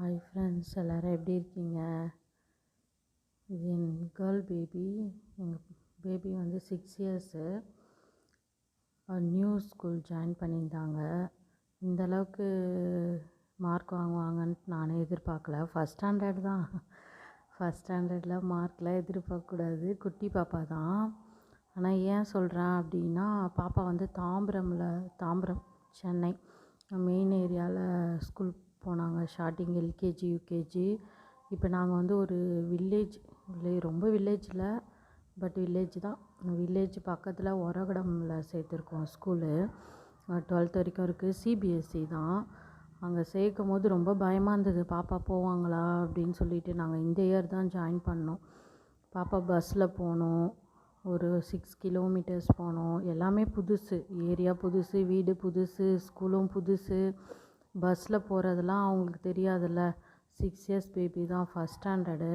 Hi friends, எல்லோரும் எப்படி இருக்கீங்க? இது என் கேர்ள் பேபி. எங்கள் பேபி வந்து 6 இயர்ஸு. நியூ ஸ்கூல் ஜாயின் பண்ணியிருந்தாங்க. இந்தளவுக்கு மார்க் வாங்குவாங்கன்ட்டு நானே எதிர்பார்க்கல. ஃபஸ்ட் ஸ்டாண்டர்ட் தான். ஃபஸ்ட் ஸ்டாண்டர்டில் மார்க்லாம் எதிர்பார்க்கக்கூடாது. குட்டி பாப்பா தான். ஆனால் ஏன் சொல்கிறேன் அப்படின்னா, பாப்பா வந்து தாம்பரம் சென்னை மெயின் ஏரியாவில் ஸ்கூல் போனாங்க. Starting LKG UKG. இப்போ நாங்கள் வந்து ஒரு ரொம்ப வில்லேஜில் வில்லேஜ் தான். வில்லேஜ் பக்கத்தில் ஒரகடமில் சேர்த்துருக்கோம் ஸ்கூலு. 12th வரைக்கும் இருக்குது. சிபிஎஸ்சி தான். அங்கே சேர்க்கும் போது ரொம்ப பயமாக இருந்தது, பாப்பா போவாங்களா அப்படின்னு சொல்லிட்டு. நாங்கள் இந்த இயர் தான் ஜாயின் பண்ணோம். பாப்பா பஸ்ஸில் போனோம். ஒரு 6 கிலோமீட்டர்ஸ் போனோம். எல்லாமே புதுசு, ஏரியா புதுசு, வீடு புதுசு, ஸ்கூலும் புதுசு. பஸ்ஸில் போகிறதெல்லாம் அவங்களுக்கு தெரியாதுல்ல. 6 இயர்ஸ் பேபி தான், ஃபஸ்ட் ஸ்டாண்டர்டு.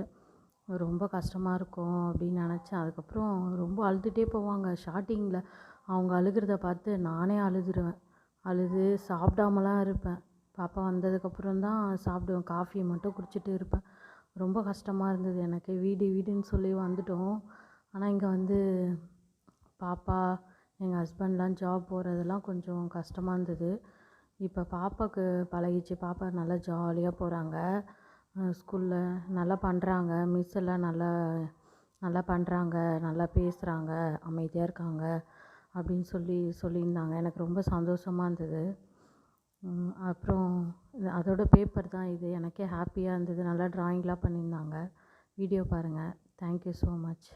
ரொம்ப கஷ்டமாக இருக்கும் அப்படின்னு நினச்சேன். அதுக்கப்புறம் ரொம்ப அழுதுகிட்டே போவாங்க. ஸ்டார்டிங்கில் அவங்க அழுகிறத பார்த்து நானே அழுதுருவேன். அழுது சாப்பிடாமலாம் இருப்பேன். பாப்பா வந்ததுக்கப்புறம் தான் சாப்பிடுவேன். காஃபி மட்டும் குடிச்சிட்டு இருப்பேன். ரொம்ப கஷ்டமாக இருந்தது எனக்கு. வீடுன்னு சொல்லி வந்துட்டோம். ஆனால் இங்கே வந்து பாப்பா, எங்கள் ஹஸ்பண்ட்லாம் ஜாப் போகிறதெல்லாம் கொஞ்சம் கஷ்டமாக இருந்தது. இப்போ பாப்பாவுக்கு பழகிச்சு. பாப்பா நல்லா ஜாலியாக போகிறாங்க. ஸ்கூலில் நல்லா பண்ணுறாங்க. மிஸ் எல்லாம் நல்லா பண்ணுறாங்க, நல்லா பேசுகிறாங்க, அமைதியாக இருக்காங்க அப்படின்னு சொல்லியிருந்தாங்க. எனக்கு ரொம்ப சந்தோஷமாக இருந்தது. அப்புறம் அதோட பேப்பர் தான் இது. எனக்கே ஹாப்பியாக இருந்தது. நல்லா ட்ராயிங்லாம் பண்ணியிருந்தாங்க. வீடியோ பாருங்கள். Thank you so much.